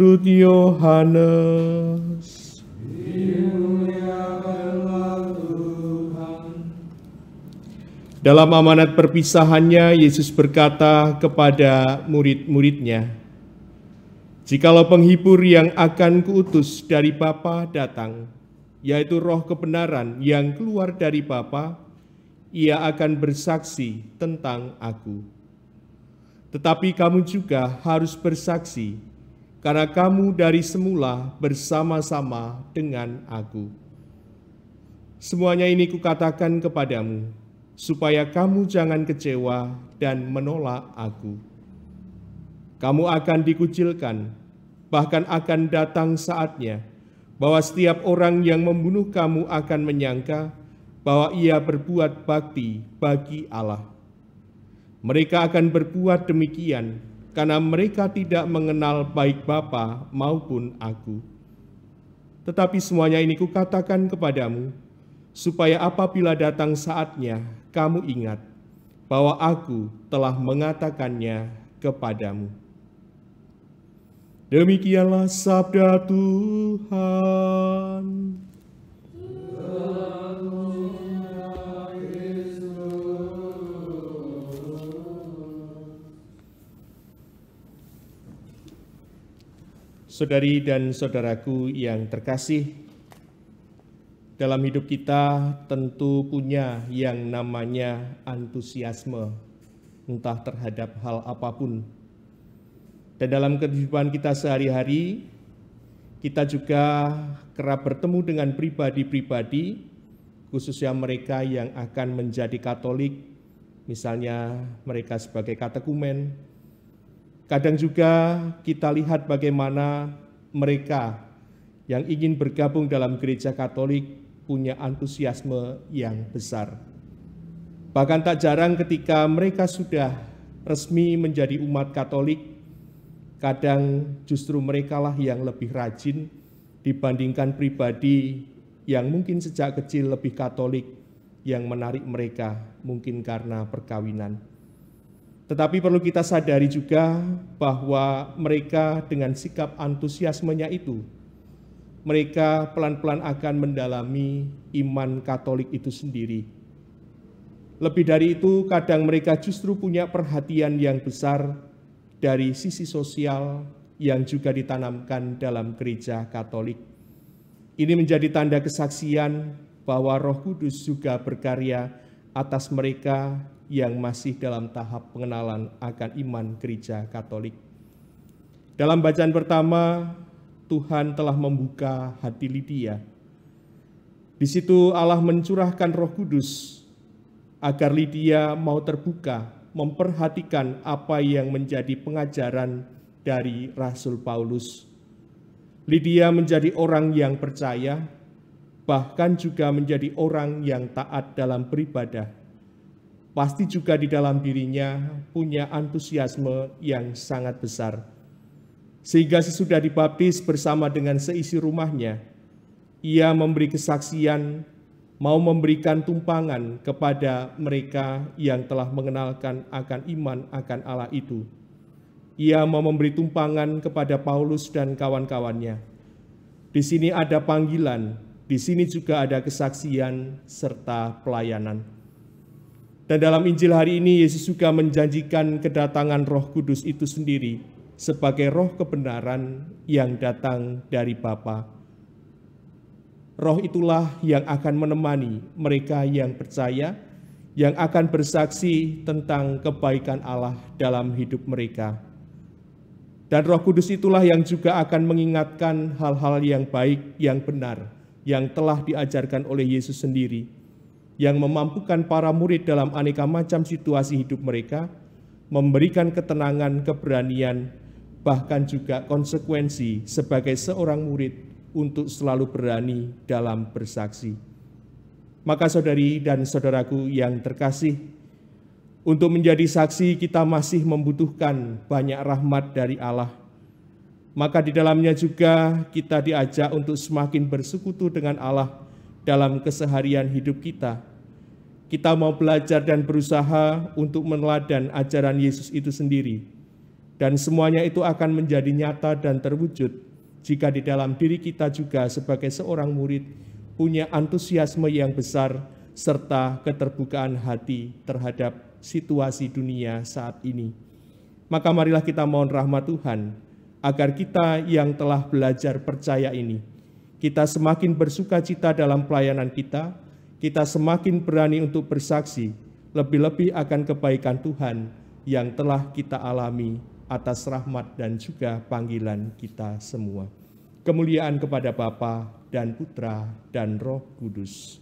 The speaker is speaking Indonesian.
Ruth Yohanes. Dalam amanat perpisahannya, Yesus berkata kepada murid-muridnya, "Jikalau penghibur yang akan kuutus dari Bapa datang, yaitu Roh kebenaran yang keluar dari Bapa, ia akan bersaksi tentang Aku. Tetapi kamu juga harus bersaksi, karena kamu dari semula bersama-sama dengan Aku. Semuanya ini kukatakan kepadamu, supaya kamu jangan kecewa dan menolak Aku. Kamu akan dikucilkan, bahkan akan datang saatnya bahwa setiap orang yang membunuh kamu akan menyangka bahwa ia berbuat bakti bagi Allah. Mereka akan berbuat demikian karena mereka tidak mengenal baik Bapa maupun Aku. Tetapi semuanya ini kukatakan kepadamu, supaya apabila datang saatnya, kamu ingat bahwa Aku telah mengatakannya kepadamu." Demikianlah sabda Tuhan. Saudari dan saudaraku yang terkasih, dalam hidup kita tentu punya yang namanya antusiasme, entah terhadap hal apapun. Dan dalam kehidupan kita sehari-hari, kita juga kerap bertemu dengan pribadi-pribadi, khususnya mereka yang akan menjadi Katolik, misalnya mereka sebagai katekumen. Kadang juga kita lihat bagaimana mereka yang ingin bergabung dalam gereja Katolik punya antusiasme yang besar. Bahkan tak jarang ketika mereka sudah resmi menjadi umat Katolik, kadang justru merekalah yang lebih rajin dibandingkan pribadi yang mungkin sejak kecil lebih Katolik, yang menarik mereka mungkin karena perkawinan. Tetapi perlu kita sadari juga bahwa mereka dengan sikap antusiasmenya itu, mereka pelan-pelan akan mendalami iman Katolik itu sendiri. Lebih dari itu, kadang mereka justru punya perhatian yang besar dari sisi sosial yang juga ditanamkan dalam gereja Katolik. Ini menjadi tanda kesaksian bahwa Roh Kudus juga berkarya atas mereka yang masih dalam tahap pengenalan akan iman gereja Katolik. Dalam bacaan pertama, Tuhan telah membuka hati Lydia. Di situ Allah mencurahkan Roh Kudus agar Lydia mau terbuka, memperhatikan apa yang menjadi pengajaran dari Rasul Paulus. Lydia menjadi orang yang percaya, bahkan juga menjadi orang yang taat dalam beribadah. Pasti juga di dalam dirinya punya antusiasme yang sangat besar. Sehingga sesudah dibaptis bersama dengan seisi rumahnya, ia memberi kesaksian, mau memberikan tumpangan kepada mereka yang telah mengenalkan akan iman akan Allah itu. Ia mau memberi tumpangan kepada Paulus dan kawan-kawannya. Di sini ada panggilan, di sini juga ada kesaksian serta pelayanan. Dan dalam Injil hari ini, Yesus juga menjanjikan kedatangan Roh Kudus itu sendiri sebagai roh kebenaran yang datang dari Bapa. Roh itulah yang akan menemani mereka yang percaya, yang akan bersaksi tentang kebaikan Allah dalam hidup mereka. Dan Roh Kudus itulah yang juga akan mengingatkan hal-hal yang baik, yang benar, yang telah diajarkan oleh Yesus sendiri, yang memampukan para murid dalam aneka macam situasi hidup mereka, memberikan ketenangan, keberanian, bahkan juga konsekuensi sebagai seorang murid untuk selalu berani dalam bersaksi. Maka saudari dan saudaraku yang terkasih, untuk menjadi saksi kita masih membutuhkan banyak rahmat dari Allah. Maka di dalamnya juga kita diajak untuk semakin bersekutu dengan Allah dalam keseharian hidup kita. Kita mau belajar dan berusaha untuk meneladan ajaran Yesus itu sendiri, Dan semuanya itu akan menjadi nyata dan terwujud jika di dalam diri kita juga sebagai seorang murid punya antusiasme yang besar serta keterbukaan hati terhadap situasi dunia saat ini. Maka marilah kita mohon rahmat Tuhan, agar kita yang telah belajar percaya ini, kita semakin bersuka cita dalam pelayanan kita semakin berani untuk bersaksi, lebih-lebih akan kebaikan Tuhan yang telah kita alami atas rahmat dan juga panggilan kita semua. Kemuliaan kepada Bapa dan Putra dan Roh Kudus.